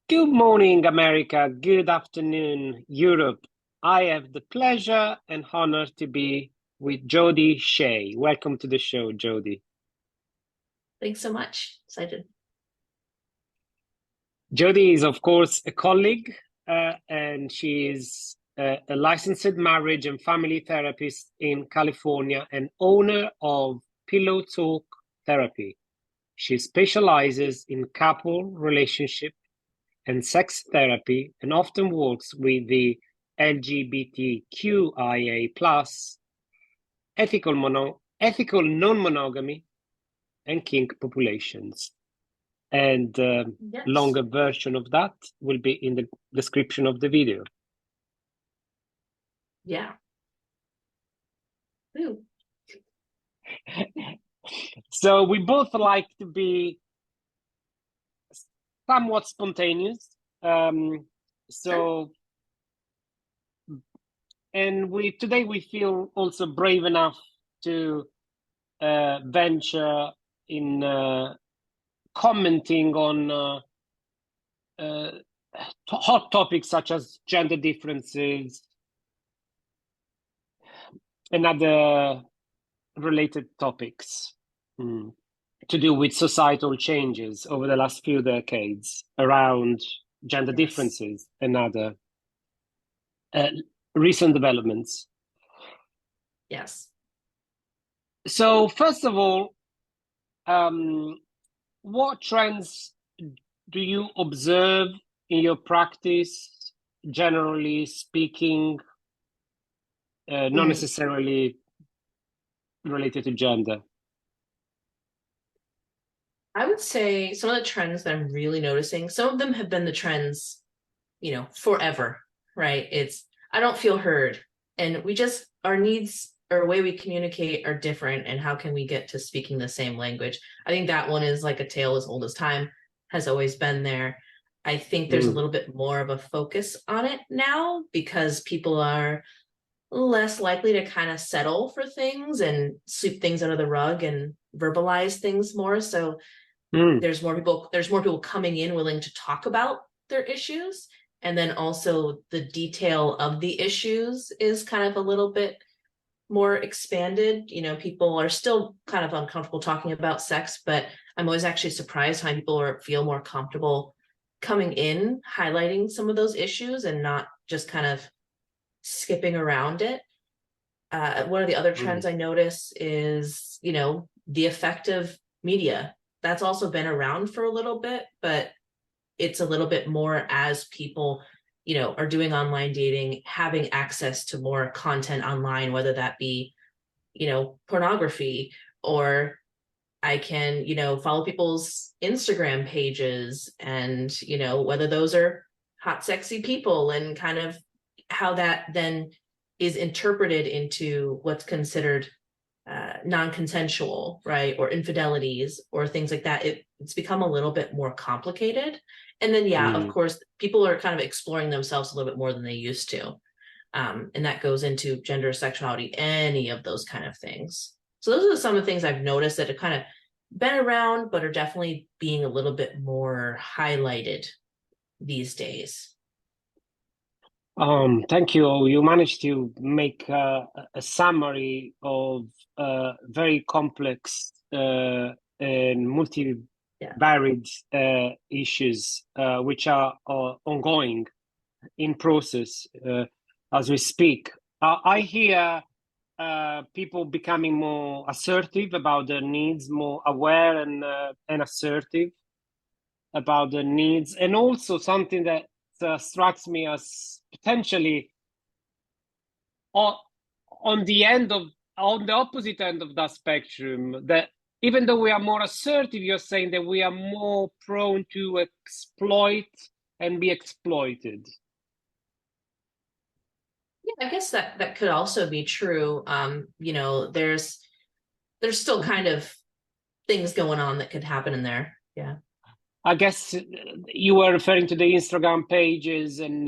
Good morning, America. Good afternoon, Europe. I have the pleasure and honor to be with Jodie O'Shea. Welcome to the show, Jodie. Thanks so much. Excited. Jodie is, of course, a colleague, and she is a licensed marriage and family therapist in California and owner of Pillow Talk Therapy. She specializes in couple, relationship, and sex therapy, and often works with the LGBTQIA+, ethical non-monogamy, and kink populations. And Yes. longer version of that will be in the description of the video. Yeah. Ooh. So we both like to be somewhat spontaneous. Sure. And today we feel also brave enough to venture in commenting on hot topics such as gender differences and other related topics to do with societal changes over the last few decades around gender differences and other recent developments. Yes. So first of all, what trends do you observe in your practice, generally speaking, not necessarily related to gender? I would say some of the trends that I'm really noticing, some of them have been the trends, forever, right? It's, I don't feel heard. And our needs or the way we communicate are different. And how can we get to speaking the same language? I think that one is like a tale as old as time, has always been there. I think there's a little bit more of a focus on it now because people are less likely to kind of settle for things and sweep things under the rug and verbalize things more. So there's more people coming in willing to talk about their issues. And then also the detail of the issues is kind of a little bit more expanded. People are still kind of uncomfortable talking about sex, but I'm always actually surprised how people feel more comfortable coming in, highlighting some of those issues and not just kind of skipping around it. One of the other trends I notice is, the effect of media. That's also been around for a little bit, but it's a little bit more as people, are doing online dating, having access to more content online, whether that be, pornography, or I can, follow people's Instagram pages and, whether those are hot, sexy people and kind of how that then is interpreted into what's considered non-consensual, right? Or infidelities or things like that. It's become a little bit more complicated. And then, of course, people are kind of exploring themselves a little bit more than they used to. And that goes into gender, sexuality, any of those kind of things. So those are some of the things I've noticed that have kind of been around, but are definitely being a little bit more highlighted these days. Thank you. You managed to make a summary of very complex and multi-varied issues, which are ongoing in process as we speak. I hear people becoming more assertive about their needs, more aware and assertive about their needs, and also something that strikes me as potentially on the opposite end of that spectrum, that even though we are more assertive, you're saying that we are more prone to exploit and be exploited. Yeah, I guess that could also be true. There's still kind of things going on that could happen in there. Yeah. I guess you were referring to the Instagram pages and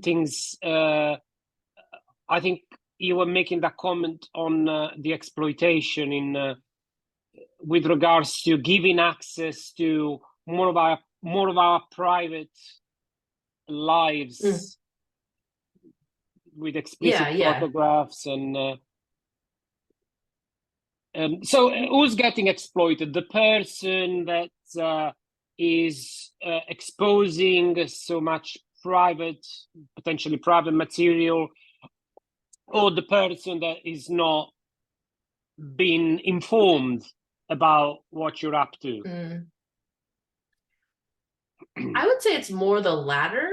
things. I think you were making that comment on the exploitation with regards to giving access to more of our more of our private lives with explicit photographs and so who's getting exploited? The person that is exposing so much potentially private material, or the person that is not being informed about what you're up to? I would say it's more the latter.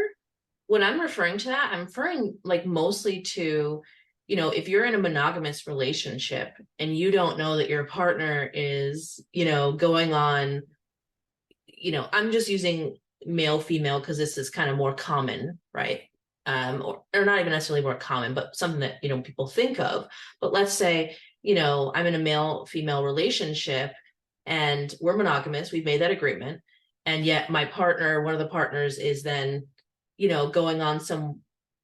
When I'm referring to that, I'm referring like mostly to, if you're in a monogamous relationship and you don't know that your partner is, going on, I'm just using male, female, because this is kind of more common, right? Or not even necessarily more common, but something that, people think of. But let's say, I'm in a male, female relationship and we're monogamous. We've made that agreement. And yet my partner, one of the partners is then, going on some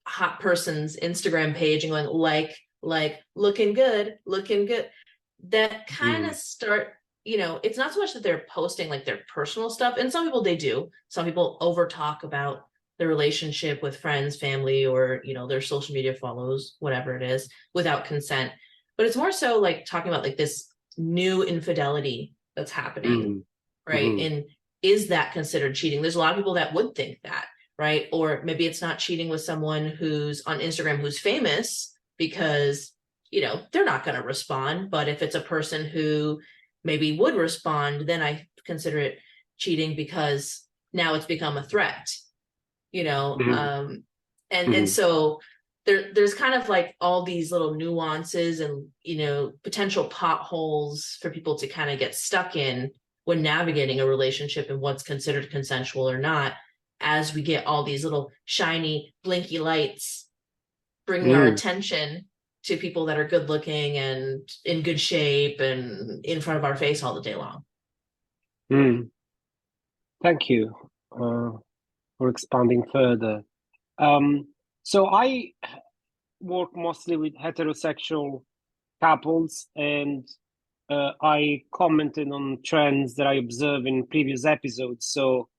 hot person's Instagram page and going like looking good. That kind of start, it's not so much that they're posting like their personal stuff. And some people, they do. Some people over talk about their relationship with friends, family, or, their social media follows, whatever it is, without consent. But it's more so like talking about like this new infidelity that's happening, right? And is that considered cheating? There's a lot of people that would think that, right? Or maybe it's not cheating with someone who's on Instagram who's famous because, they're not going to respond. But if it's a person who maybe would respond, then I consider it cheating because now it's become a threat, and so there's kind of like all these little nuances and, potential potholes for people to kind of get stuck in when navigating a relationship and what's considered consensual or not, as we get all these little shiny blinky lights bringing our attention to people that are good looking and in good shape and in front of our face all the day long. Thank you for expanding further. So I work mostly with heterosexual couples, and I commented on trends that I observe in previous episodes. So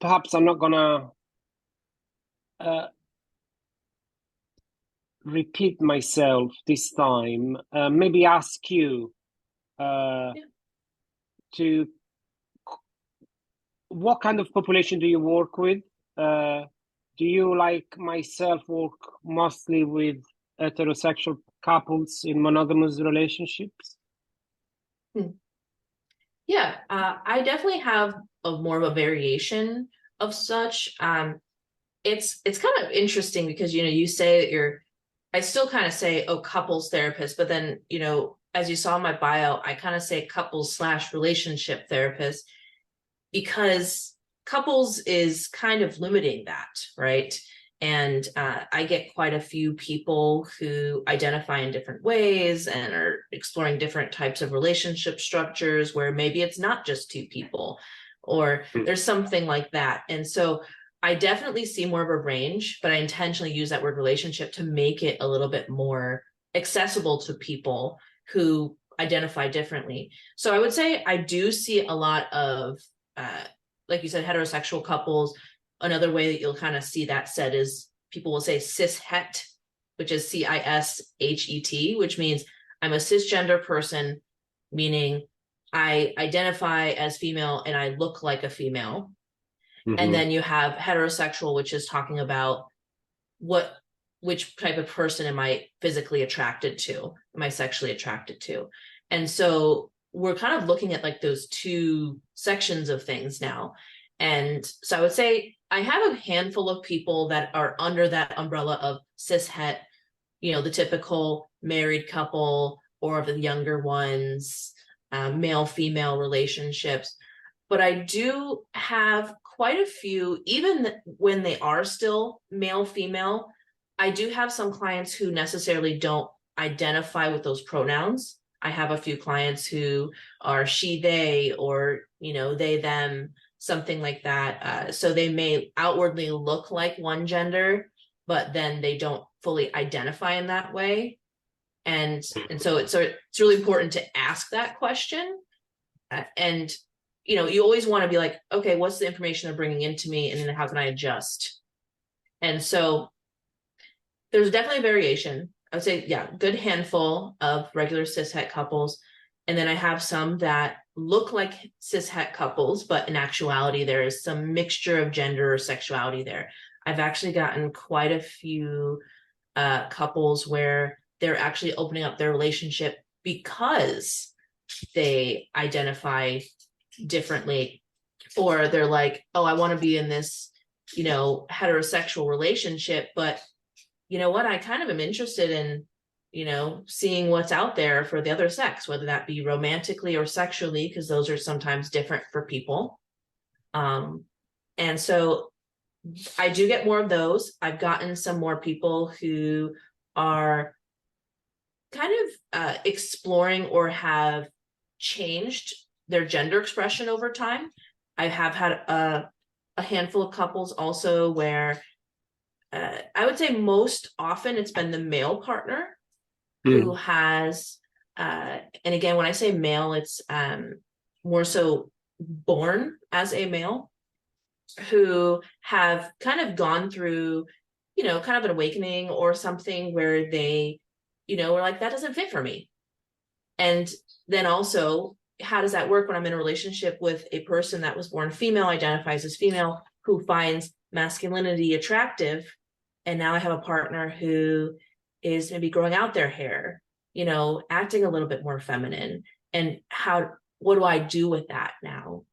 perhaps I'm not gonna repeat myself this time. Maybe ask you to what kind of population do you work with? Do you, like myself, work mostly with heterosexual couples in monogamous relationships? Yeah, I definitely have more of a variation of such. It's kind of interesting because, you say that I still kind of say, couples therapist, but then, as you saw in my bio, I kind of say couples/relationship therapist, because couples is kind of limiting that, right? And I get quite a few people who identify in different ways and are exploring different types of relationship structures where maybe it's not just two people or there's something like that. And so I definitely see more of a range, but I intentionally use that word relationship to make it a little bit more accessible to people who identify differently. So I would say I do see a lot of, like you said, heterosexual couples. Another way that you'll kind of see that said is people will say cishet, which is CISHET, which means I'm a cisgender person, meaning I identify as female and I look like a female. And then you have heterosexual, which is talking about which type of person am I physically attracted to? Am I sexually attracted to? And so we're kind of looking at like those two sections of things now. And so I would say I have a handful of people that are under that umbrella of cishet, the typical married couple or of the younger ones, male-female relationships. But I do have quite a few, even when they are still male-female, I do have some clients who necessarily don't identify with those pronouns. I have a few clients who are she, they, or, they, them, something like that. So they may outwardly look like one gender, but then they don't fully identify in that way. And so it's really important to ask that question. And you always want to be like, okay, what's the information they're bringing into me, and then how can I adjust? And so there's definitely a variation. I would say, yeah, good handful of regular cis het couples. And then I have some that look like cis het couples, but in actuality, there is some mixture of gender or sexuality there. I've actually gotten quite a few couples where they're actually opening up their relationship because they identify differently, or they're like, oh, I want to be in this, heterosexual relationship, but you know what, I kind of am interested in, seeing what's out there for the other sex, whether that be romantically or sexually, because those are sometimes different for people. And so I do get more of those. I've gotten some more people who are kind of exploring or have changed their gender expression over time. I have had a handful of couples also where I would say most often it's been the male partner who has, and again, when I say male, it's more so born as a male, who have kind of gone through, kind of an awakening or something where they, were like, that doesn't fit for me. And then also, how does that work when I'm in a relationship with a person that was born female, identifies as female, who finds masculinity attractive, and now I have a partner who is maybe growing out their hair, acting a little bit more feminine, and what do I do with that now?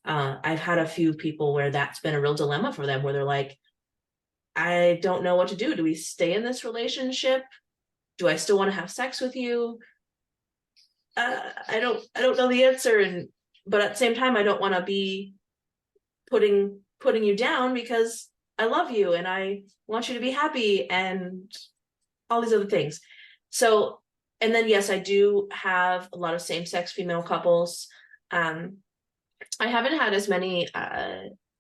I've had a few people where that's been a real dilemma for them, where they're like, I don't know what to do. Do we stay in this relationship? Do I still want to have sex with you? I don't know the answer, but at the same time, I don't want to be putting you down, because I love you and I want you to be happy and all these other things. So, and then yes, I do have a lot of same-sex female couples. I haven't had as many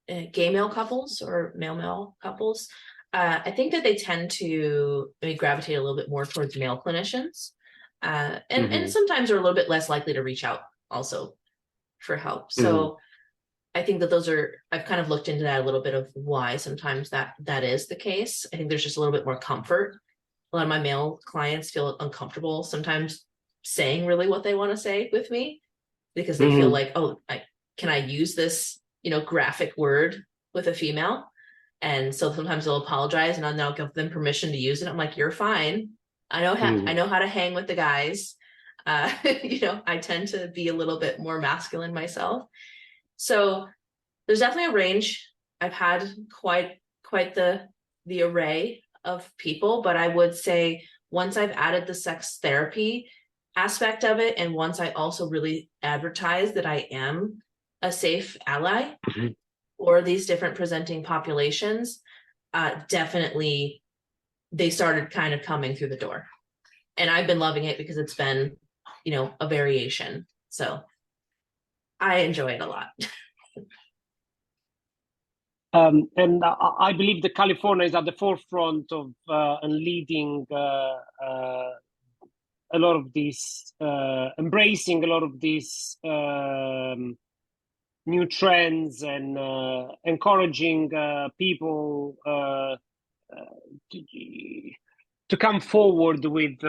gay male couples or male couples. I think that they tend to maybe gravitate a little bit more towards male clinicians, and sometimes are a little bit less likely to reach out also for help. So I think that I've kind of looked into that a little bit of why sometimes that is the case. I think there's just a little bit more comfort. A lot of my male clients feel uncomfortable sometimes saying really what they want to say with me, because they feel like, oh, can I use this, graphic word with a female? And so sometimes they'll apologize, and I'll give them permission to use it. I'm like, you're fine. I know how to hang with the guys. I tend to be a little bit more masculine myself. So there's definitely a range. I've had quite the array of people, but I would say once I've added the sex therapy aspect of it, and once I also really advertise that I am a safe ally for these different presenting populations, definitely they started kind of coming through the door. And I've been loving it because it's been, a variation. So I enjoy it a lot. And I believe that California is at the forefront of and leading a lot of these, embracing a lot of these new trends, and encouraging people to come forward with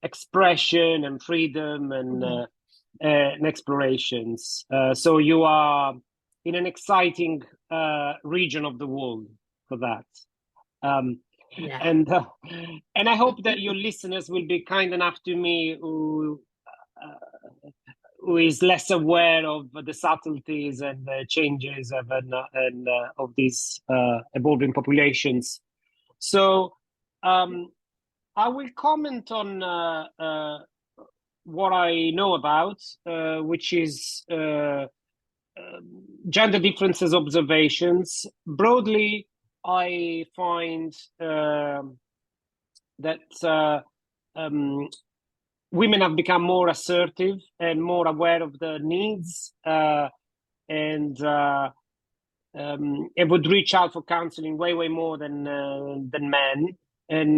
expression and freedom and explorations. So you are in an exciting region of the world for that. Yeah. And I hope that your listeners will be kind enough to me, who is less aware of the subtleties and the changes of these evolving populations. So I will comment on what I know about, which is gender differences observations. Broadly, I find that women have become more assertive and more aware of their needs, and would reach out for counseling way more than men, and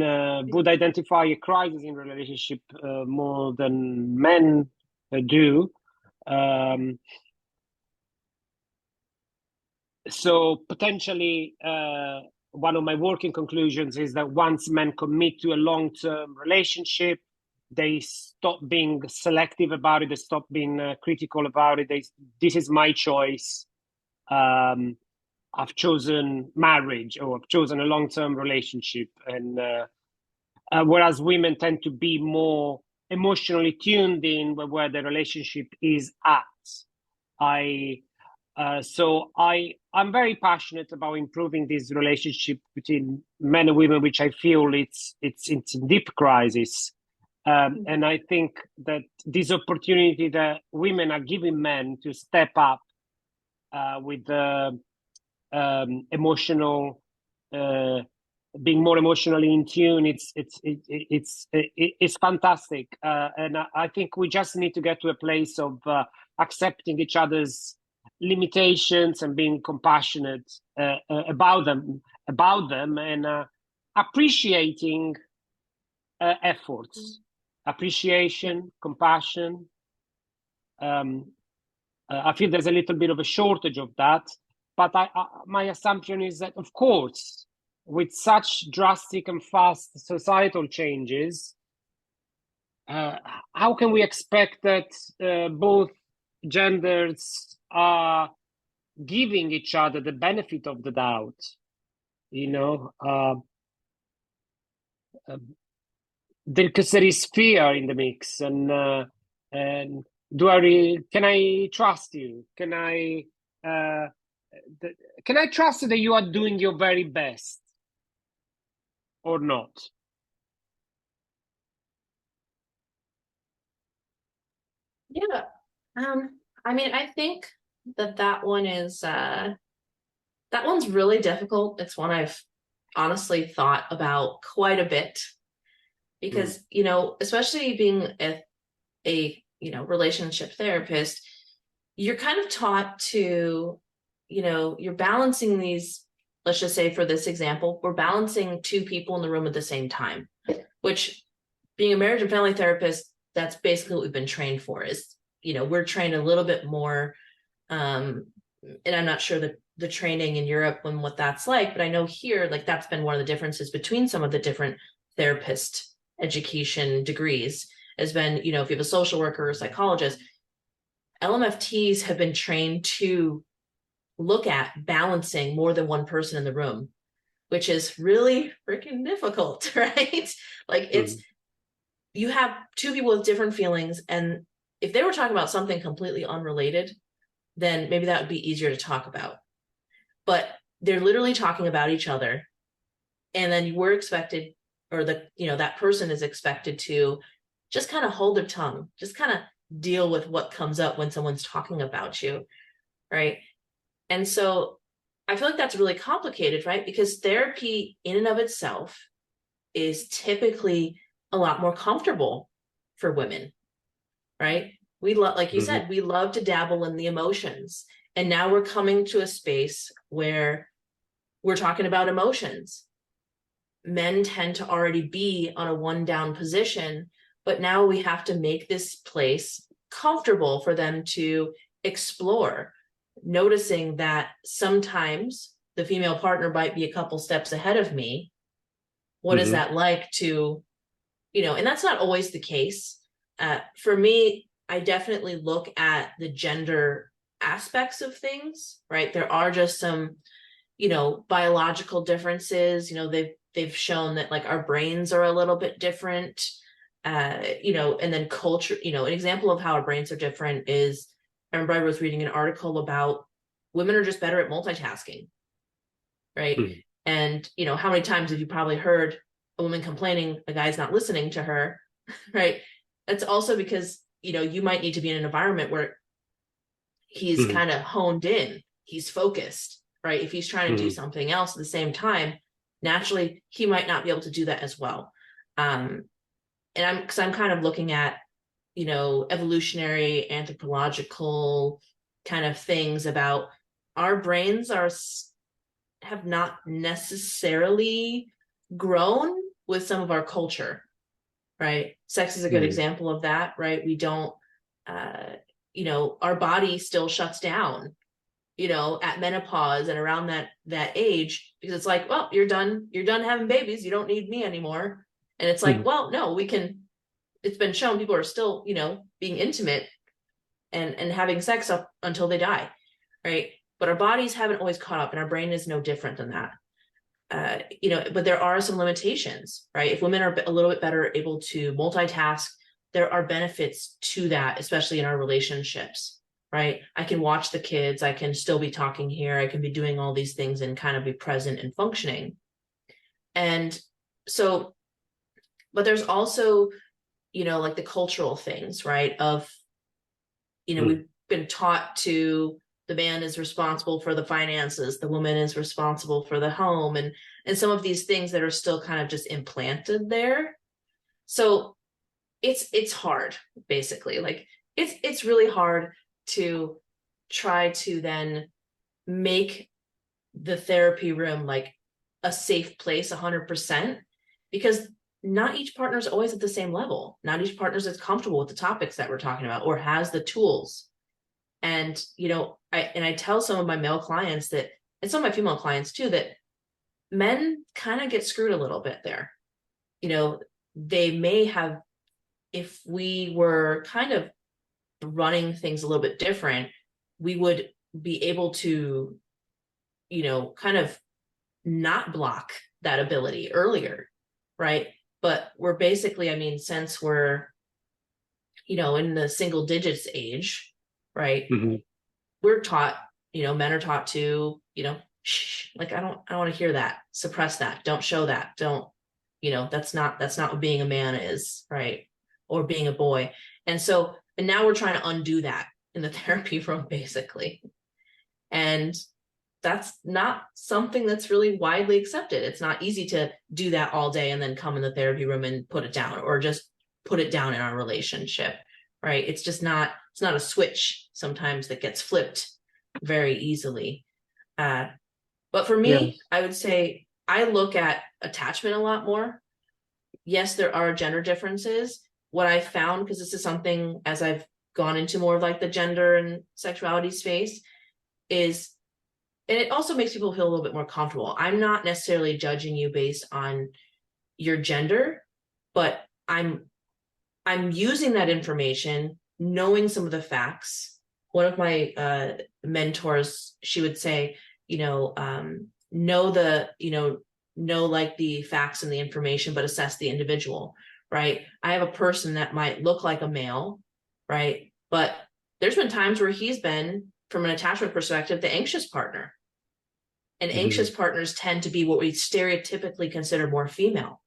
would identify a crisis in relationship more than men do. So potentially, one of my working conclusions is that once men commit to a long-term relationship, they stop being selective about it. They stop being critical about it. This is my choice. I've chosen marriage, or I've chosen a long-term relationship. And whereas women tend to be more emotionally tuned in where the relationship is at. I'm very passionate about improving this relationship between men and women, which I feel it's in deep crisis. And I think that this opportunity that women are giving men to step up with emotional, being more emotionally in tune, it's fantastic. And I think we just need to get to a place of accepting each other's limitations and being compassionate about them, and appreciating efforts, appreciation, compassion. I feel there's a little bit of a shortage of that, but my assumption is that, of course, with such drastic and fast societal changes, how can we expect that both genders are giving each other the benefit of the doubt? Because there is fear in the mix, and can I trust you? Can I trust that you are doing your very best or not? Yeah. I mean, I think that one's really difficult. It's one I've honestly thought about quite a bit because, especially being a relationship therapist, you're kind of taught to, you're balancing these, let's just say for this example, we're balancing two people in the room at the same time, which being a marriage and family therapist, that's basically what we've been trained for is, we're trained a little bit more. And I'm not sure that the training in Europe and what that's like, but I know here, like that's been one of the differences between some of the different therapist education degrees has been, if you have a social worker or a psychologist, LMFTs have been trained to look at balancing more than one person in the room, which is really freaking difficult, right? Like you have two people with different feelings, and if they were talking about something completely unrelated, then maybe that would be easier to talk about. But they're literally talking about each other, and then we're expected, or that person is expected to just kind of hold their tongue, just kind of deal with what comes up when someone's talking about you, right? And so I feel like that's really complicated, right? Because therapy in and of itself is typically a lot more comfortable for women, right? We love, like you said, we love to dabble in the emotions. And now we're coming to a space where we're talking about emotions. Men tend to already be on a one down position, but now we have to make this place comfortable for them to explore, noticing that sometimes the female partner might be a couple steps ahead of me. What is that like to, and that's not always the case. For me, I definitely look at the gender aspects of things, right? There are just some, biological differences. They've shown that like our brains are a little bit different, and then culture, an example of how our brains are different is, I remember I was reading an article about women are just better at multitasking, right? And, how many times have you probably heard a woman complaining a guy's not listening to her, right? That's also because, you might need to be in an environment where he's kind of honed in, he's focused, right? If he's trying to do something else at the same time, naturally, he might not be able to do that as well. And I'm kind of looking at, evolutionary, anthropological kind of things about our brains have not necessarily grown with some of our culture, right? Sex is a good example of that, right? We don't, our body still shuts down at menopause and around that age, because it's like, well, you're done having babies, you don't need me anymore. And it's like, well, no, it's been shown people are still, being intimate and having sex up until they die, right? But our bodies haven't always caught up, and our brain is no different than that. But there are some limitations, right? If women are a little bit better able to multitask, there are benefits to that, especially in our relationships, right? I can watch the kids, I can still be talking here, I can be doing all these things and kind of be present and functioning. And so, but there's also, like the cultural things, right? Of, we've been taught to, the man is responsible for the finances, the woman is responsible for the home, and some of these things that are still kind of just implanted there. So it's hard, basically. Like it's really hard to try to then make the therapy room like a safe place 100%, because not each partner is always at the same level. Not each partner is comfortable with the topics that we're talking about or has the tools. And, I tell some of my male clients that, and some of my female clients too, that men kind of get screwed a little bit there. They may have, if we were kind of running things a little bit different, we would be able to, kind of not block that ability earlier, right? But we're basically, since we're, in the single digits age, right? We're taught, men are taught to, shh, like, I don't want to hear that, suppress that, don't show that, don't, that's not what being a man is, right? Or being a boy. And now we're trying to undo that in the therapy room, basically. And that's not something that's really widely accepted. It's not easy to do that all day and then come in the therapy room and put it down, or just put it down in our relationship, right? It's not a switch sometimes that gets flipped very easily. But for me, I would say I look at attachment a lot more. Yes, there are gender differences. What I found, because this is something as I've gone into more of like the gender and sexuality space, is, and it also makes people feel a little bit more comfortable. I'm not necessarily judging you based on your gender, but I'm using that information, knowing some of the facts. One of my mentors, she would say, know like the facts and the information, but assess the individual, right? I have a person that might look like a male, right? But there's been times where he's been, from an attachment perspective, the anxious partner. And anxious partners tend to be what we stereotypically consider more female,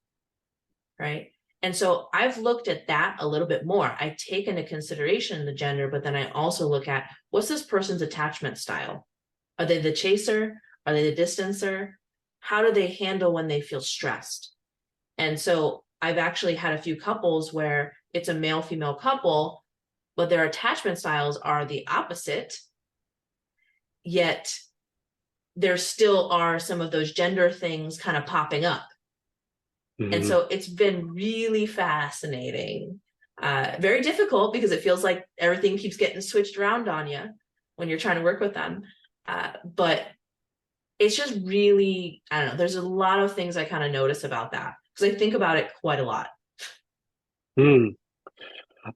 right? And so I've looked at that a little bit more. I take into consideration the gender, but then I also look at, what's this person's attachment style? Are they the chaser? Are they the distancer? How do they handle when they feel stressed? And so I've actually had a few couples where it's a male-female couple, but their attachment styles are the opposite, yet there still are some of those gender things kind of popping up. And so it's been really fascinating, very difficult, because it feels like everything keeps getting switched around on you when you're trying to work with them. But it's just really, I don't know, there's a lot of things I kind of notice about that, because I think about it quite a lot.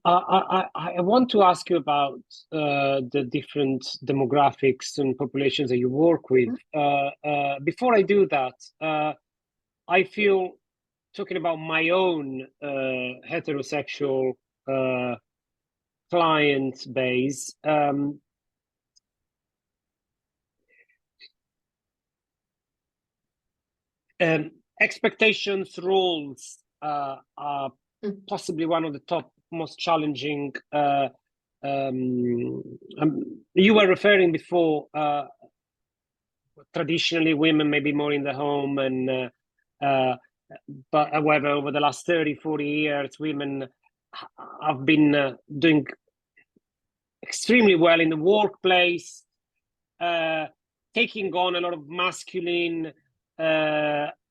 I want to ask you about the different demographics and populations that you work with. Before I do that, I feel, talking about my own heterosexual client base, expectations, roles are possibly one of the top most challenging. You were referring before, traditionally women may be more in the home, and but however, over the last 30-40 years, women have been doing extremely well in the workplace, taking on a lot of masculine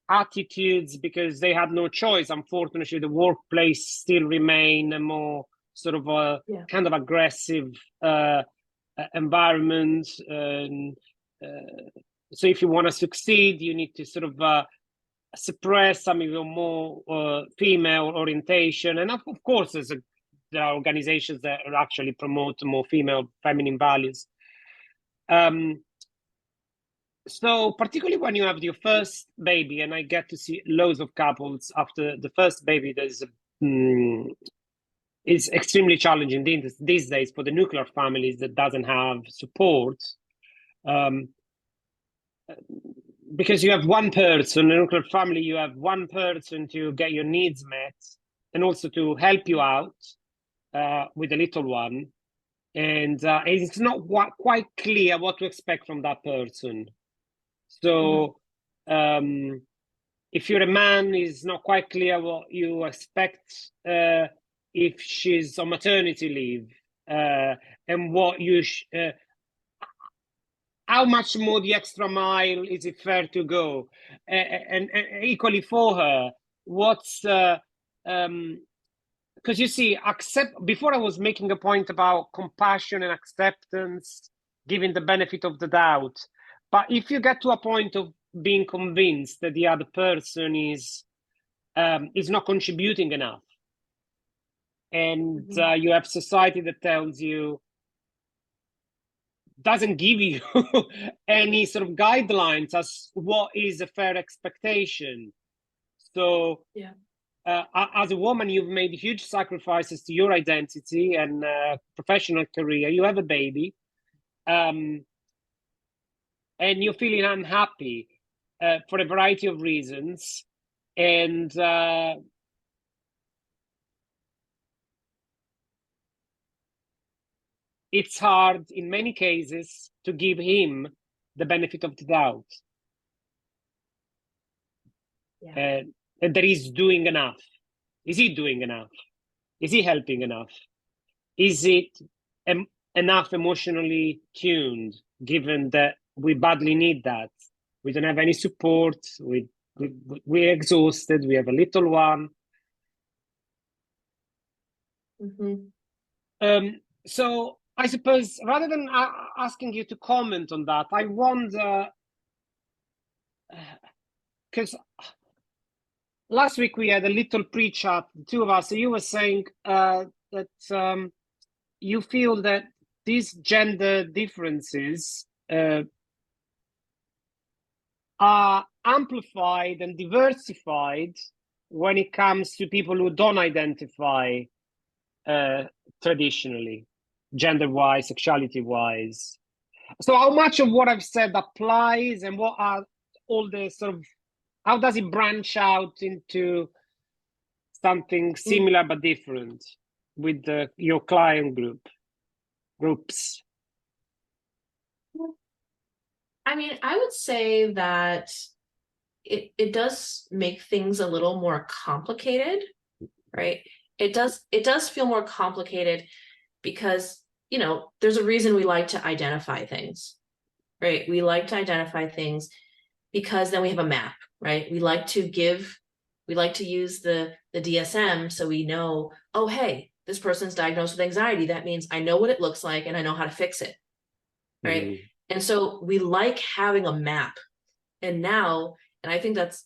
attitudes because they had no choice. Unfortunately, the workplace still remain a more sort of a kind of aggressive environment. And so if you want to succeed, you need to sort of suppress some of your more female orientation. And of course, there are organizations that actually promote more feminine values. So particularly when you have your first baby, and I get to see loads of couples after the first baby, it's extremely challenging these days for the nuclear families that doesn't have support. Because you have one person, a nuclear family, you have one person to get your needs met and also to help you out with the little one. And it's not quite clear what to expect from that person. So if you're a man, it's not quite clear what you expect if she's on maternity leave, and what how much more the extra mile is it fair to go, and equally for her, what's because you see, before I was making a point about compassion and acceptance, giving the benefit of the doubt. But if you get to a point of being convinced that the other person is not contributing enough, and you have society that tells you, doesn't give you any sort of guidelines as what is a fair expectation. So as a woman, you've made huge sacrifices to your identity and professional career. You have a baby, and you're feeling unhappy for a variety of reasons. And it's hard in many cases to give him the benefit of the doubt. And that he's doing enough. Is he doing enough? Is he helping enough? Is it enough emotionally tuned, given that we badly need that? We don't have any support. We're exhausted. We have a little one. So I suppose rather than asking you to comment on that, I wonder, because last week we had a little pre-chat, the two of us. So you were saying that you feel that these gender differences are amplified and diversified when it comes to people who don't identify traditionally, gender-wise, sexuality-wise. So how much of what I've said applies, and what are all the sort of, how does it branch out into something similar but different with your client groups? I mean, I would say that it does make things a little more complicated, right? It does feel more complicated because, you know, there's a reason we like to identify things, right? We like to identify things because then we have a map, right? We like to use the DSM so we know, oh, hey, this person's diagnosed with anxiety. That means I know what it looks like and I know how to fix it, right? And so we like having a map. And I think that's,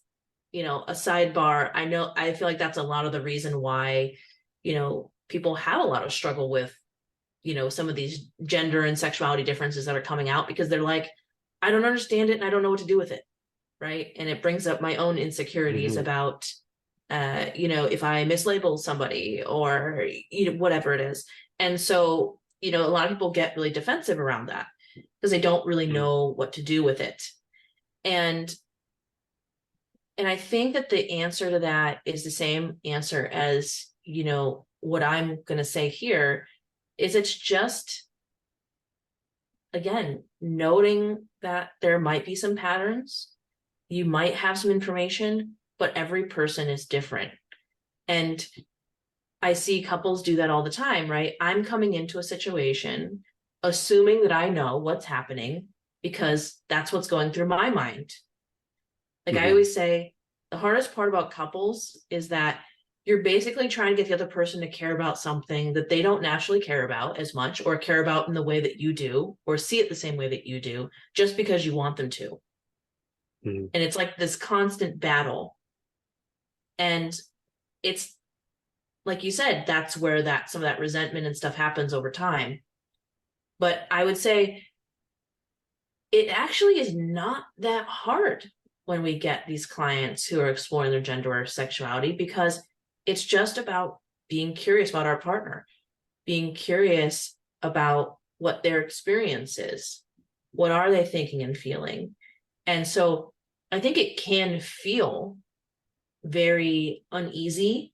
you know, a sidebar. I feel like that's a lot of the reason why, you know, people have a lot of struggle with, you know, some of these gender and sexuality differences that are coming out, because they're like, I don't understand it and I don't know what to do with it, right? And it brings up my own insecurities about, you know, if I mislabel somebody or, you know, whatever it is. And so, you know, a lot of people get really defensive around that because they don't really know what to do with it. And I think that the answer to that is the same answer as, you know, what I'm going to say here is it's just, again, noting that there might be some patterns, you might have some information, but every person is different. And I see couples do that all the time, right? I'm coming into a situation assuming that I know what's happening because that's what's going through my mind. Like I always say, the hardest part about couples is that you're basically trying to get the other person to care about something that they don't naturally care about as much, or care about in the way that you do, or see it the same way that you do, just because you want them to. And it's like this constant battle. And it's like you said, that's where some of that resentment and stuff happens over time. But I would say it actually is not that hard when we get these clients who are exploring their gender or sexuality, because it's just about being curious about our partner, being curious about what their experience is. What are they thinking and feeling? And so I think it can feel very uneasy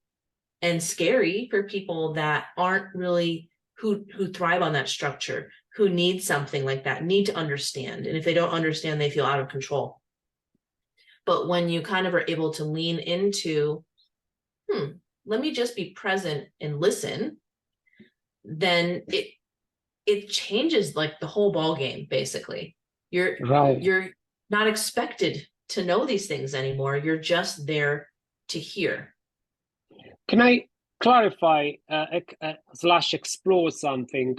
and scary for people that aren't really, who thrive on that structure, who need something like that, need to understand. And if they don't understand, they feel out of control. But when you kind of are able to lean into, let me just be present and listen, then it changes like the whole ball game. Basically, you're not expected to know these things anymore. You're just there to hear. Can I clarify / explore something?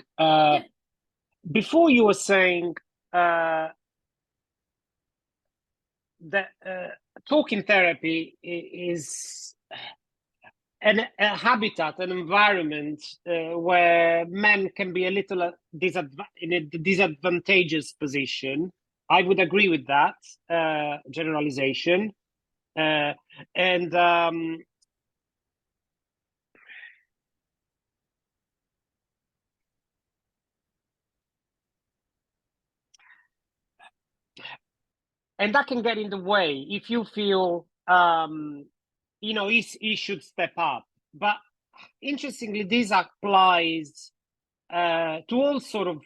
Before you were saying that talking therapy is a habitat, an environment where men can be a little in a disadvantageous position. I would agree with that generalization. And that can get in the way if you feel, he should step up. But interestingly, this applies to all sort of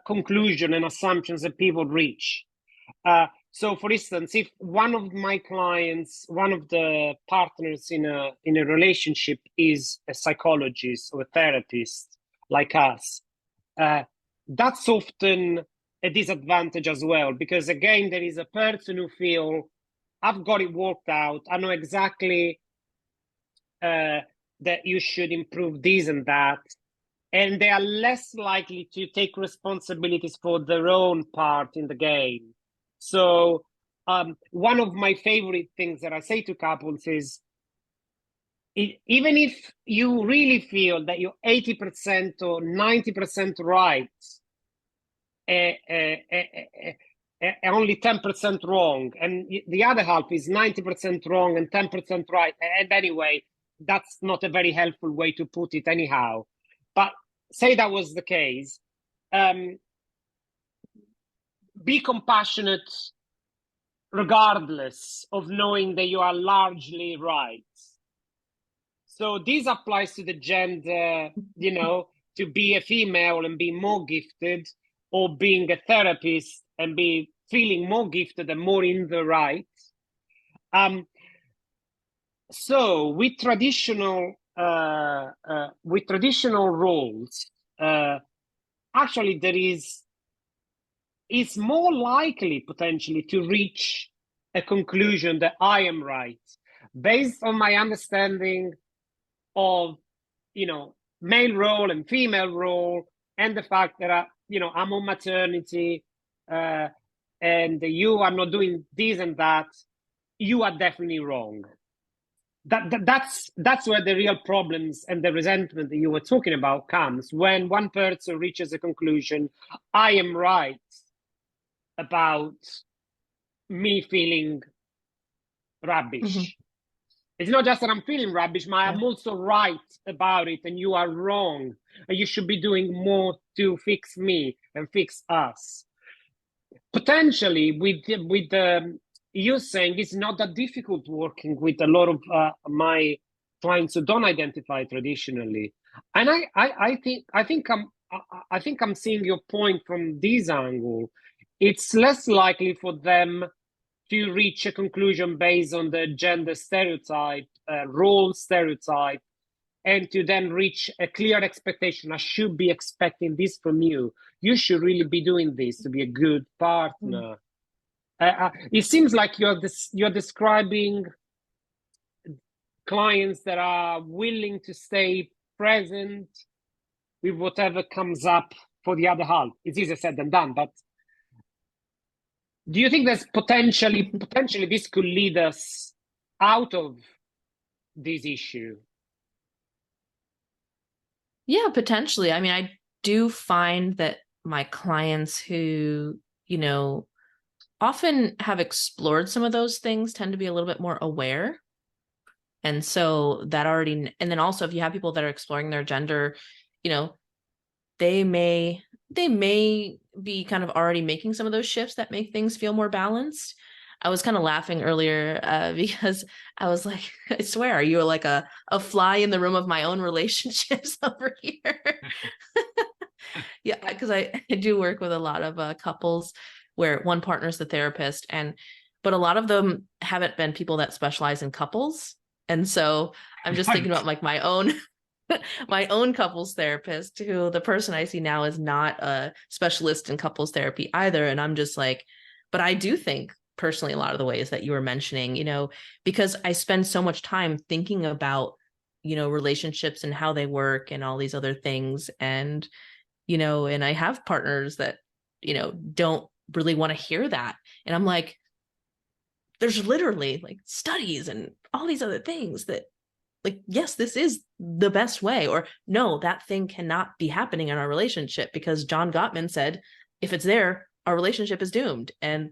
conclusion and assumptions that people reach. So, for instance, if one of my clients, one of the partners in a relationship is a psychologist or a therapist like us, that's often a disadvantage as well, because again, there is a person who feel, I've got it worked out, I know exactly that you should improve this and that, and they are less likely to take responsibilities for their own part in the game. So one of my favorite things that I say to couples is, even if you really feel that you're 80% or 90% right, only 10% wrong, and the other half is 90% wrong and 10% right. And anyway, that's not a very helpful way to put it anyhow. But say that was the case, be compassionate regardless of knowing that you are largely right. So this applies to the gender, to be a female and be more gifted, or being a therapist and be feeling more gifted and more in the right. So with traditional roles, actually it's more likely potentially to reach a conclusion that I am right, based on my understanding of, male role and female role, and the fact that I'm on maternity, and you are not doing this and that, you are definitely wrong. That's where the real problems and the resentment that you were talking about comes, when one person reaches a conclusion, I am right about me feeling rubbish. It's not just that I'm feeling rubbish, but I'm also right about it, and you are wrong, and you should be doing more to fix me and fix us. Potentially, with you saying it's not that difficult working with a lot of my clients who don't identify traditionally, and I think I'm seeing your point from this angle. It's less likely for them to reach a conclusion based on the gender stereotype, role stereotype, and to then reach a clear expectation. I should be expecting this from you. You should really be doing this to be a good partner. It seems like you're describing clients that are willing to stay present with whatever comes up for the other half. It's easier said than done, but do you think there's potentially this could lead us out of this issue? Yeah, potentially. I mean, I do find that my clients who, often have explored some of those things tend to be a little bit more aware. And so that already, and then also if you have people that are exploring their gender, they may be kind of already making some of those shifts that make things feel more balanced. I was kind of laughing earlier because I was like, I swear, you were like a fly in the room of my own relationships over here. Yeah, because I do work with a lot of couples where one partner is the therapist, but a lot of them haven't been people that specialize in couples. And so I'm just thinking about like my own couples therapist, who the person I see now is not a specialist in couples therapy either. And I'm just like, but I do think personally a lot of the ways that you were mentioning, because I spend so much time thinking about, relationships and how they work and all these other things. And, and I have partners that, don't really want to hear that. And I'm like, there's literally like studies and all these other things that, like, yes, this is the best way, or no, that thing cannot be happening in our relationship because John Gottman said, if it's there, our relationship is doomed. And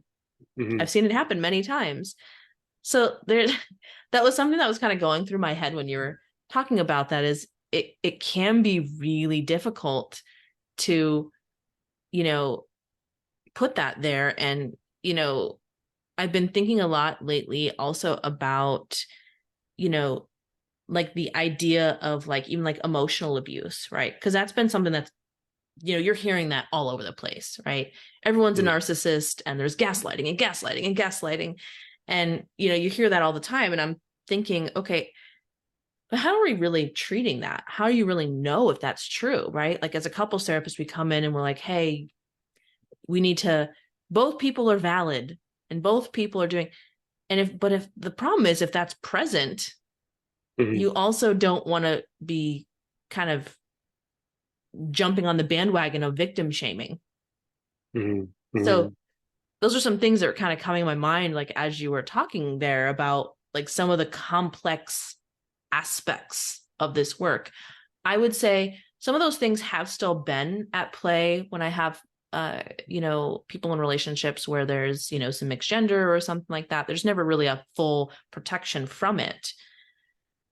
I've seen it happen many times. So that was something that was kind of going through my head when you were talking about that. Is it can be really difficult to, put that there. And, I've been thinking a lot lately also about, like the idea of like even like emotional abuse, right? Because that's been something that's, you're hearing that all over the place, right? Everyone's a narcissist and there's gaslighting and gaslighting and gaslighting. And, you hear that all the time. And I'm thinking, okay, but how are we really treating that? How do you really know if that's true, right? Like as a couples therapist, we come in and we're like, hey, we need to, both people are valid and both people are doing, and if the problem is if that's present, you also don't want to be kind of jumping on the bandwagon of victim shaming. So those are some things that are kind of coming to my mind, like as you were talking there about like some of the complex aspects of this work. I would say some of those things have still been at play when I have people in relationships where there's, some mixed gender or something like that. There's never really a full protection from it.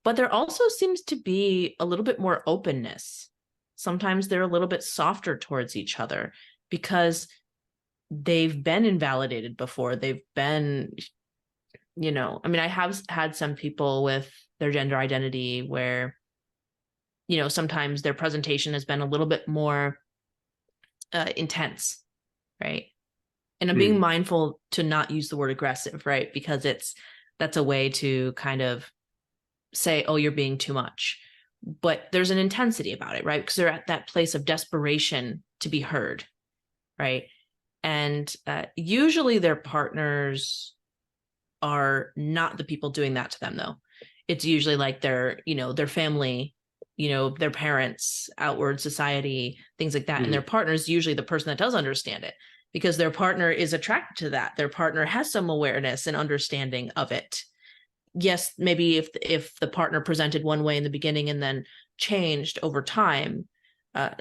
But there also seems to be a little bit more openness. Sometimes they're a little bit softer towards each other because they've been invalidated before. They've been, I have had some people with their gender identity where, sometimes their presentation has been a little bit more intense, right? And I'm being mindful to not use the word aggressive, right? Because that's a way to kind of say, oh, you're being too much. But there's an intensity about it, right? Because they're at that place of desperation to be heard, right? And usually their partners are not the people doing that to them, though. It's usually like their family, their parents, outward society, things like that. And their partner is usually the person that does understand it because their partner is attracted to that. Their partner has some awareness and understanding of it. Yes, maybe if the partner presented one way in the beginning and then changed over time,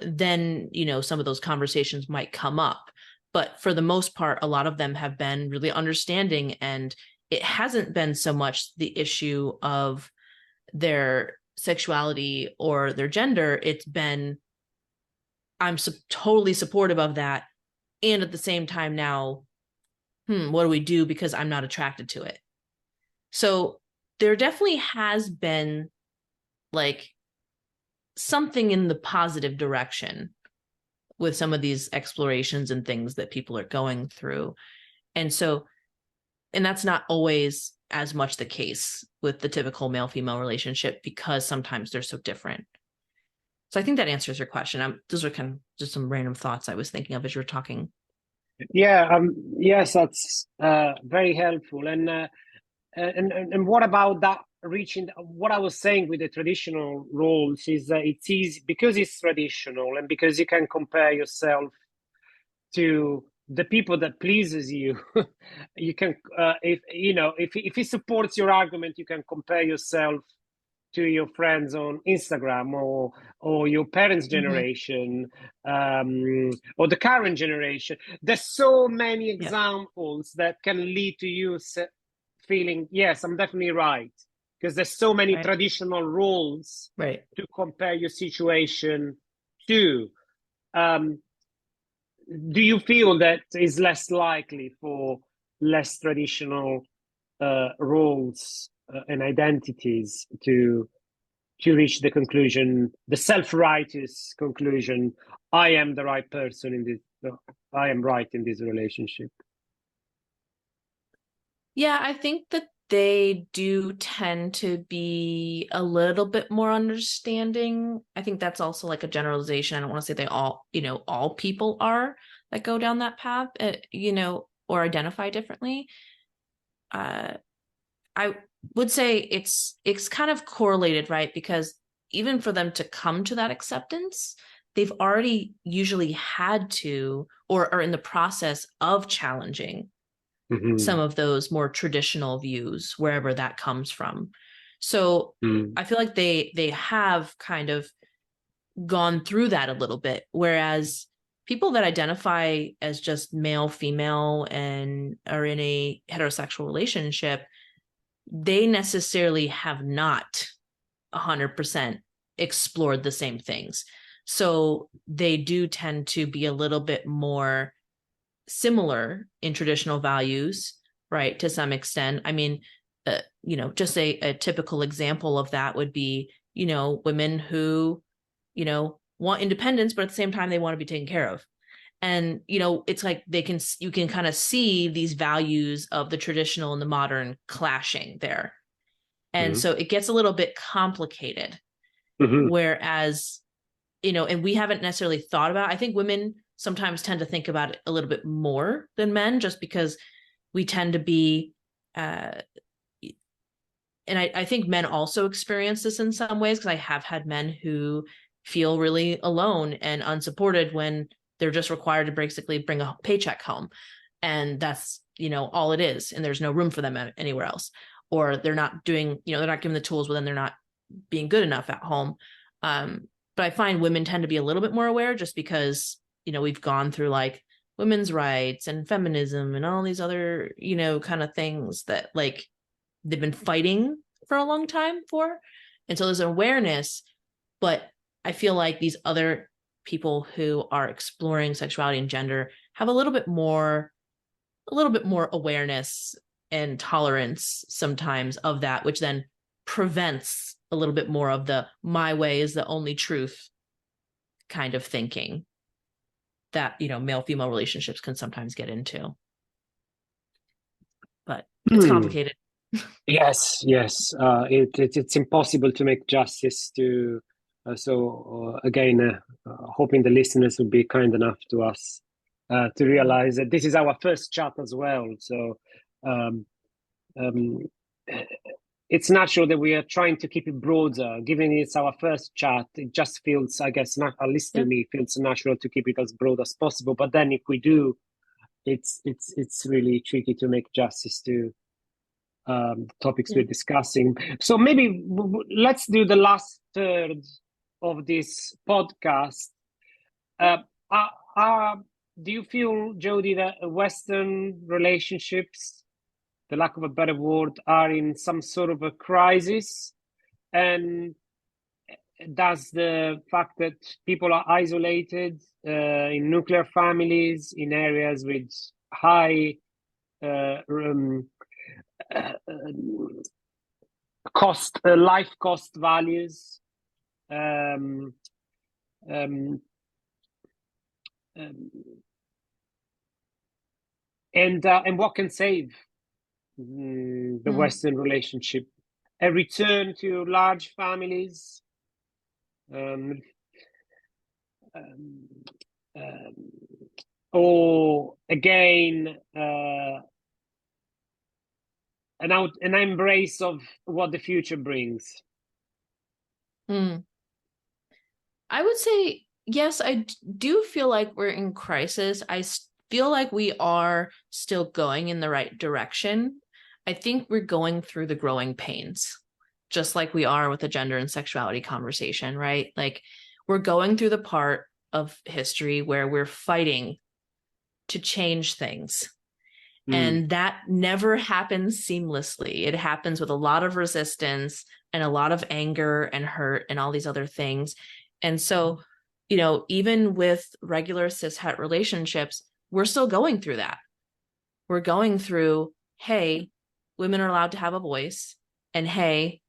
then, some of those conversations might come up. But for the most part, a lot of them have been really understanding, and it hasn't been so much the issue of their sexuality or their gender. It's been, I'm totally supportive of that. And at the same time now, what do we do because I'm not attracted to it? So there definitely has been like something in the positive direction with some of these explorations and things that people are going through. And that's not always as much the case with the typical male-female relationship because sometimes they're so different. So I think that answers your question. Those are kind of just some random thoughts I was thinking of as you were talking. Yeah, yes, that's very helpful. And what about that reaching what I was saying with the traditional roles is that it's easy because it's traditional and because you can compare yourself to the people that pleases you. You can if you know if it supports your argument, you can compare yourself to your friends on Instagram or your parents' generation, or the current generation. There's so many examples that can lead to you feeling, yes, I'm definitely right, because there's so many traditional roles to compare your situation to. Do you feel that is less likely for less traditional roles and identities to reach the conclusion, the self-righteous conclusion, I am the right person in this, I am right in this relationship? Yeah, I think that they do tend to be a little bit more understanding. I think that's also like a generalization. I don't want to say they all, all people are that go down that path, or identify differently. I would say it's kind of correlated, right? Because even for them to come to that acceptance, they've already usually had to or are in the process of challenging some of those more traditional views, wherever that comes from. So I feel like they have kind of gone through that a little bit, whereas people that identify as just male, female, and are in a heterosexual relationship, they necessarily have not 100% explored the same things. So they do tend to be a little bit more similar in traditional values, right? To some extent. I mean, just a typical example of that would be, women who, want independence, but at the same time, they want to be taken care of. And, it's like you can kind of see these values of the traditional and the modern clashing there. And so it gets a little bit complicated. Whereas, and we haven't necessarily thought about, I think women sometimes tend to think about it a little bit more than men, just because we tend to be, and I think men also experience this in some ways, because I have had men who feel really alone and unsupported when they're just required to basically bring a paycheck home. And that's, all it is. And there's no room for them anywhere else. Or they're not doing, they're not given the tools, but then they're not being good enough at home. But I find women tend to be a little bit more aware, just because, we've gone through like women's rights and feminism and all these other, kind of things that like they've been fighting for a long time for. And so there's awareness, but I feel like these other people who are exploring sexuality and gender have a little bit more awareness and tolerance sometimes of that, which then prevents a little bit more of the my way is the only truth kind of thinking that, male-female relationships can sometimes get into. But it's complicated. Yes. It's impossible to make justice to. Again, hoping the listeners will be kind enough to us to realize that this is our first chat as well. So it's natural that we are trying to keep it broader. Given it's our first chat, it just feels, I guess, not, at least to me, feels natural to keep it as broad as possible. But then if we do, it's really tricky to make justice to topics we're discussing. So maybe let's do the last third of this podcast. Do you feel, Jodie, that Western relationships, the lack of a better word, are in some sort of a crisis? And does the fact that people are isolated in nuclear families, in areas with high life cost values, and what can save the Western relationship? A return to large families, or again an embrace of what the future brings. I would say, yes, I do feel like we're in crisis. I feel like we are still going in the right direction. I think we're going through the growing pains, just like we are with the gender and sexuality conversation, right? Like, we're going through the part of history where we're fighting to change things. And that never happens seamlessly. It happens with a lot of resistance and a lot of anger and hurt and all these other things. And so, even with regular cishet relationships, we're still going through that. We're going through, hey, women are allowed to have a voice. And hey,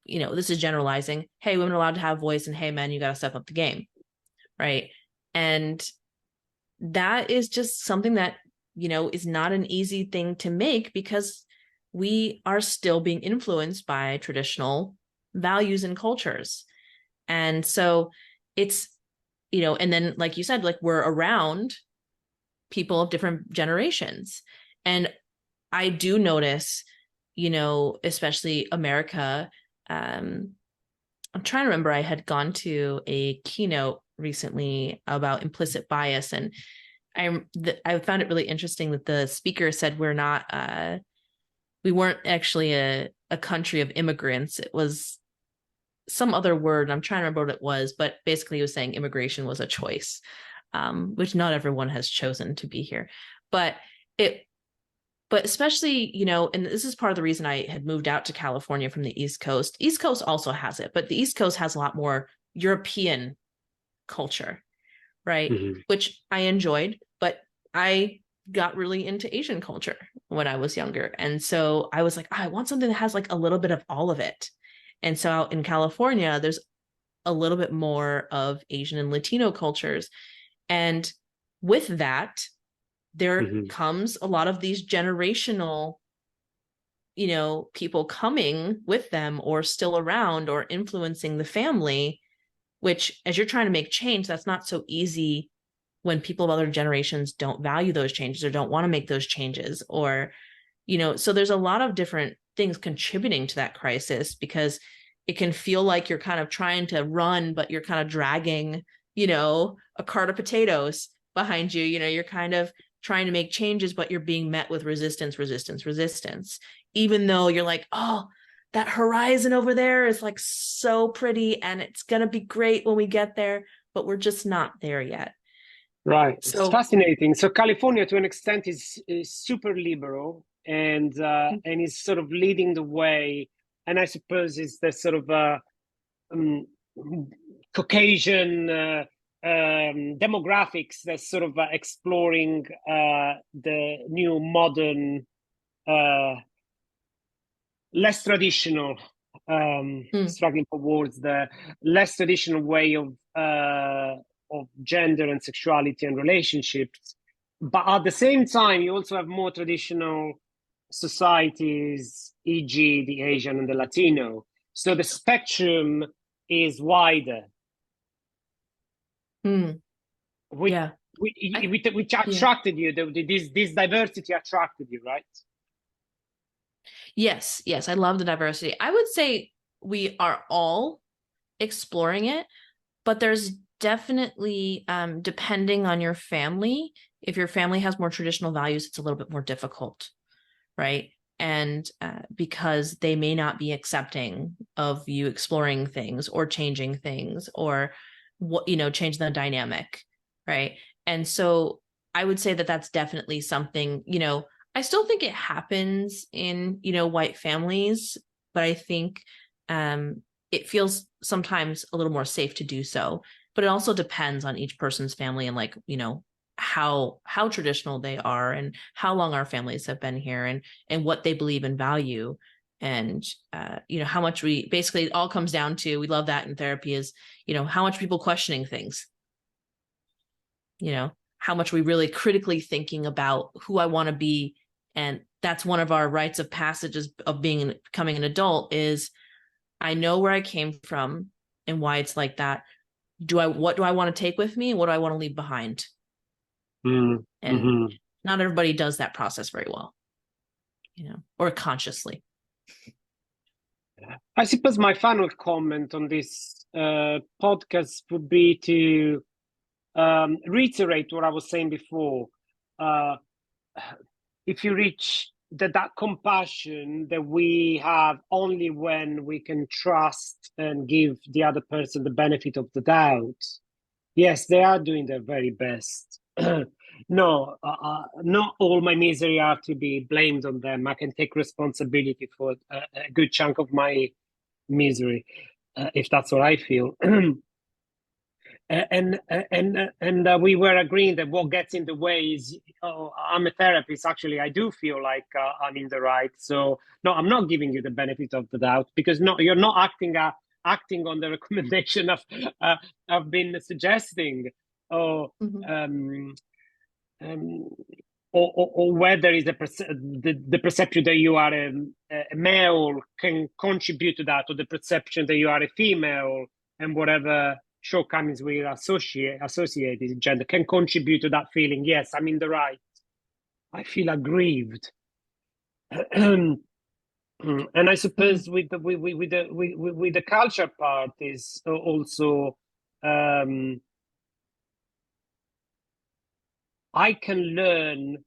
this is generalizing. Hey, women are allowed to have a voice. And hey, men, you got to step up the game. Right. And that is just something that is not an easy thing to make, because we are still being influenced by traditional values and cultures. And so it's, and then, like you said, like, we're around people of different generations. And I do notice, especially America, I'm trying to remember, I had gone to a keynote recently about implicit bias, and I found it really interesting that the speaker said we weren't actually a country of immigrants. It was some other word. I'm trying to remember what it was, but basically he was saying immigration was a choice, which not everyone has chosen to be here. But especially, and this is part of the reason I had moved out to California from the East Coast. East Coast also has it, but the East Coast has a lot more European culture, right? Which I enjoyed, but I got really into Asian culture when I was younger. And so I was like, I want something that has like a little bit of all of it. And so out in California, there's a little bit more of Asian and Latino cultures. And with that, there comes a lot of these generational, people coming with them or still around or influencing the family, which, as you're trying to make change, that's not so easy when people of other generations don't value those changes or don't want to make those changes, or, so there's a lot of different things contributing to that crisis, because it can feel like you're kind of trying to run, but you're kind of dragging, a cart of potatoes behind you. You're kind of trying to make changes, but you're being met with resistance, even though you're like, oh, that horizon over there is like so pretty and it's going to be great when we get there, but we're just not there yet. Right. So, it's fascinating. So California, to an extent, is super liberal and is sort of leading the way. And I suppose it's the sort of Caucasian demographics that's sort of exploring the new modern, less traditional, struggling towards the less traditional way of gender and sexuality and relationships. But at the same time, you also have more traditional societies, e.g. the Asian and the Latino. So the spectrum is wider. Which attracted you, this diversity attracted you, right? Yes, I love the diversity. I would say we are all exploring it, but there's definitely, depending on your family, if your family has more traditional values, it's a little bit more difficult, right? And because they may not be accepting of you exploring things or changing things, or change the dynamic, right? And so I would say that that's definitely something, I still think it happens in, white families, but I think it feels sometimes a little more safe to do so. But it also depends on each person's family and, like, how traditional they are and how long our families have been here, and what they believe and value. And how much we basically, it all comes down to, we love that in therapy, is how much people questioning things, how much we really critically thinking about who I want to be. And that's one of our rites of passages of becoming an adult, is I know where I came from and why it's like that. What do I want to take with me? What do I want to leave behind? And not everybody does that process very well. or consciously. I suppose my final comment on this podcast would be to reiterate what I was saying before. If you reach that compassion that we have only when we can trust and give the other person the benefit of the doubt, yes, they are doing their very best. No, not all my misery are to be blamed on them. I can take responsibility for a good chunk of my misery, if that's what I feel. And we were agreeing that what gets in the way is, oh, I'm a therapist. Actually, I do feel like I'm in the right. So no, I'm not giving you the benefit of the doubt, because no, you're not acting on the recommendation I've been suggesting, or or whether is the perception that you are a male can contribute to that, or the perception that you are a female, and whatever shortcomings we associated gender can contribute to that feeling. Yes, I'm in the right. I feel aggrieved. And I suppose with the culture part is also I can learn.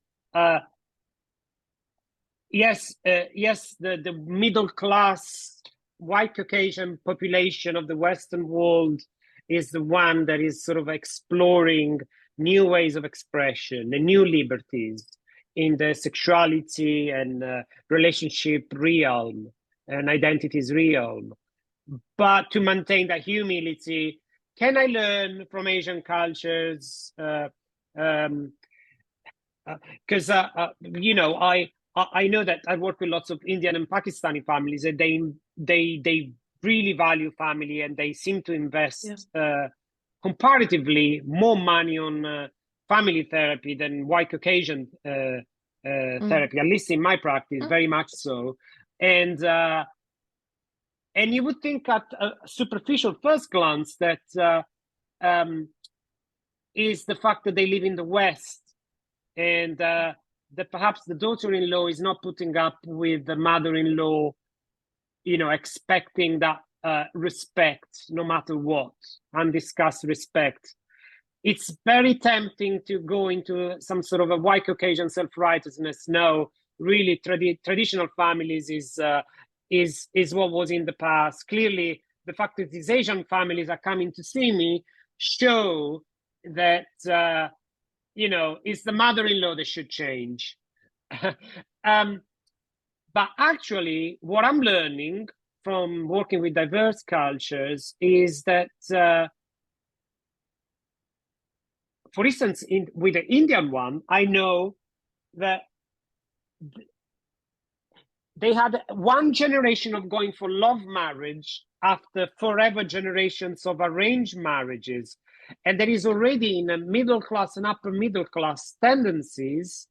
Yes, the middle class white Caucasian population of the Western world is the one that is sort of exploring new ways of expression and new liberties in the sexuality and relationship realm and identities realm. But to maintain that humility, can I learn from Asian cultures? Because I know that I work with lots of Indian and Pakistani families, and they really value family, and they seem to invest comparatively more money on family therapy than white Caucasian therapy, at least in my practice, very much so. And you would think at a superficial first glance that is the fact that they live in the West, and that perhaps the daughter-in-law is not putting up with the mother-in-law, expecting that respect no matter what, undiscussed respect. It's very tempting to go into some sort of a white Caucasian self-righteousness. No, really, traditional families is what was in the past. Clearly, the fact that these Asian families are coming to see me show that it's the mother-in-law that should change. But actually, what I'm learning from working with diverse cultures is that, for instance, with the Indian one, I know that they had one generation of going for love marriage after forever generations of arranged marriages. And there is already in a middle class and upper middle class tendencies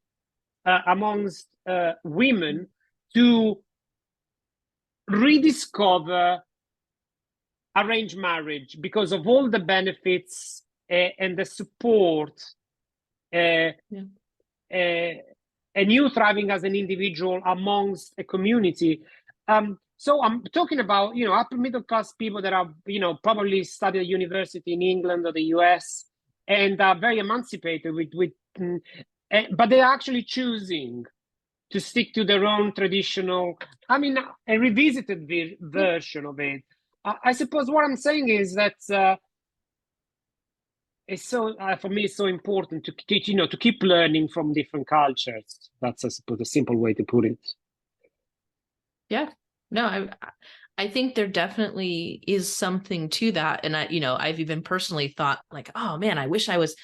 amongst women to rediscover arranged marriage because of all the benefits and the support and you thriving as an individual amongst a community. So I'm talking about, upper middle class people that are, probably studied at university in England or the US and are very emancipated but they're actually choosing to stick to their own traditional, a revisited version of it. I suppose what I'm saying is that it's so, for me, it's so important to keep learning from different cultures. That's, I suppose, a simple way to put it. Yeah. No, I think there definitely is something to that. And I've even personally thought like, oh man, I wish I was,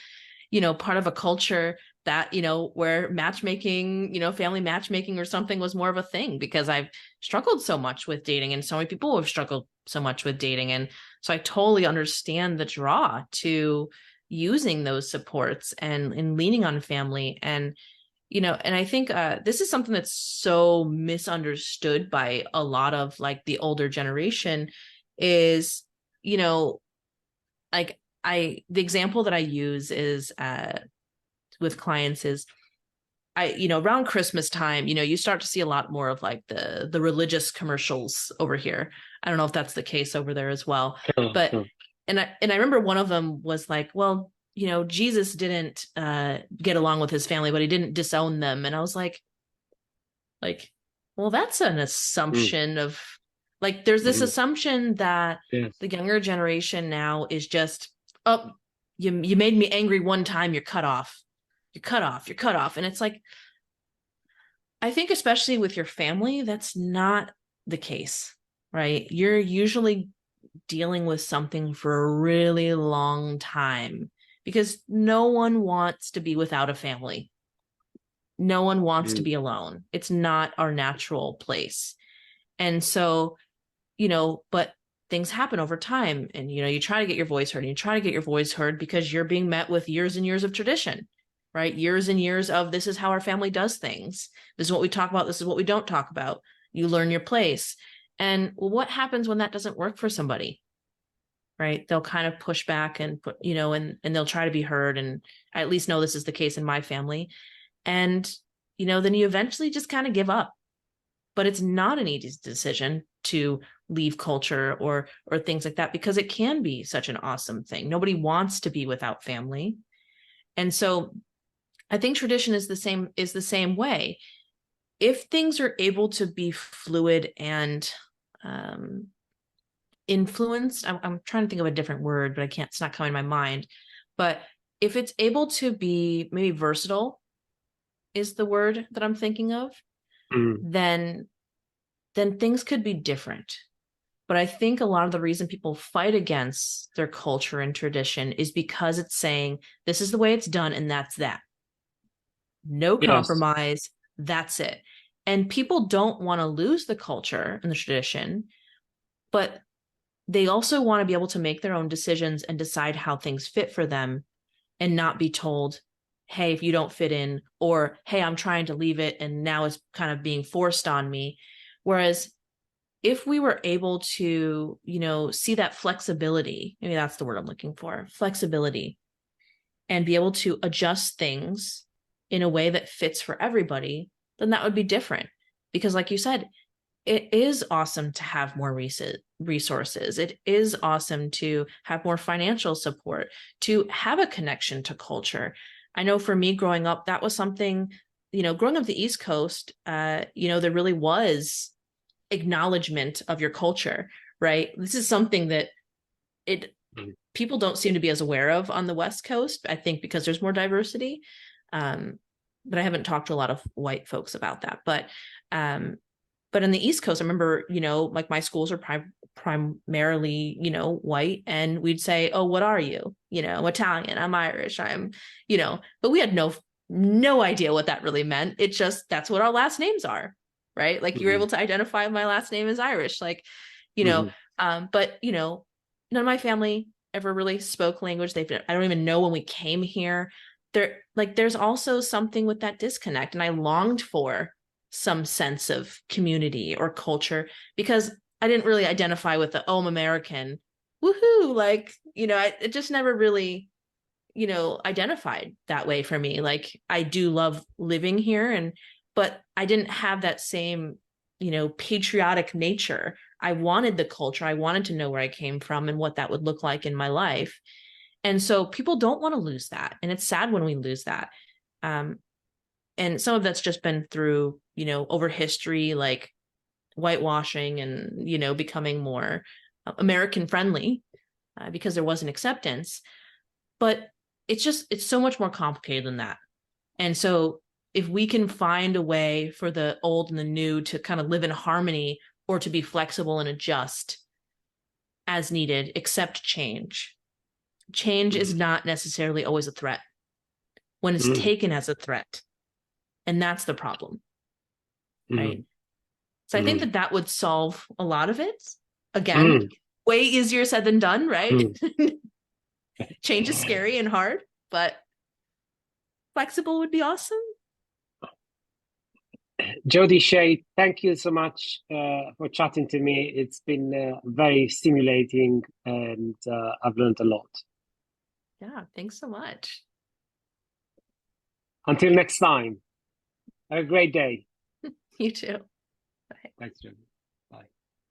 part of a culture that, where matchmaking, family matchmaking or something was more of a thing, because I've struggled so much with dating and so many people have struggled so much with dating. And so I totally understand the draw to using those supports and leaning on family. And and I think this is something that's so misunderstood by a lot of like the older generation is, like the example that I use is with clients is around Christmas time, you start to see a lot more of like the religious commercials over here. I don't know if that's the case over there as well, but and I remember one of them was like, well, Jesus didn't get along with his family, but he didn't disown them, and I was like, well, that's an assumption of like there's this assumption that the younger generation now is just, oh, you made me angry one time, you're cut off. You're cut off. And it's like, I think especially with your family, that's not the case, right? You're usually dealing with something for a really long time because no one wants to be without a family. No one wants to be alone. It's not our natural place. And so, but things happen over time, and, you try to get your voice heard, and you try to get your voice heard because you're being met with years and years of tradition. Right? Years and years of this is how our family does things. This is what we talk about. This is what we don't talk about. You learn your place. And what happens when that doesn't work for somebody? Right? They'll kind of push back and put, and they'll try to be heard. And I at least know this is the case in my family. And, then you eventually just kind of give up. But it's not an easy decision to leave culture or things like that, because it can be such an awesome thing. Nobody wants to be without family. And so I think tradition is the same way. If things are able to be fluid and influenced, I'm trying to think of a different word, but it's not coming to my mind. But if it's able to be maybe versatile is the word that I'm thinking of, then things could be different. But I think a lot of the reason people fight against their culture and tradition is because it's saying this is the way it's done and that's that. No compromise. Yes. That's it. And people don't want to lose the culture and the tradition, but they also want to be able to make their own decisions and decide how things fit for them and not be told, hey, if you don't fit in, or, hey, I'm trying to leave it and now it's kind of being forced on me. Whereas if we were able to, see that flexibility, maybe that's the word I'm looking for, flexibility, and be able to adjust things in a way that fits for everybody, then that would be different. Because like you said, it is awesome to have more resources. It is awesome to have more financial support, to have a connection to culture. I know for me growing up, that was something, growing up the East Coast, there really was acknowledgement of your culture, right? This is something that people don't seem to be as aware of on the West Coast, I think because there's more diversity. But I haven't talked to a lot of white folks about that. But in the East Coast, I remember, like my schools are primarily, white, and we'd say, oh, what are you? I'm Italian, I'm Irish, I'm, but we had no idea what that really meant. It just, that's what our last names are, right? Like you were able to identify my last name is Irish, like, but, none of my family ever really spoke language. I don't even know when we came here. There's also something with that disconnect. And I longed for some sense of community or culture because I didn't really identify with I'm American. Woohoo. Like, it just never really, identified that way for me. Like I do love living here but I didn't have that same, patriotic nature. I wanted the culture. I wanted to know where I came from and what that would look like in my life. And so people don't want to lose that. And it's sad when we lose that. And some of that's just been through, over history, like whitewashing and, becoming more American friendly because there wasn't acceptance. But it's so much more complicated than that. And so if we can find a way for the old and the new to kind of live in harmony or to be flexible and adjust as needed, accept change. Change is not necessarily always a threat when it's taken as a threat. And that's the problem, right? So I think that would solve a lot of it. Again, way easier said than done, right? Change is scary and hard, but flexible would be awesome. Jodie O'Shea, thank you so much for chatting to me. It's been very stimulating and I've learned a lot. Yeah, thanks so much. Until next time. Have a great day. You too. Thanks, Jodie.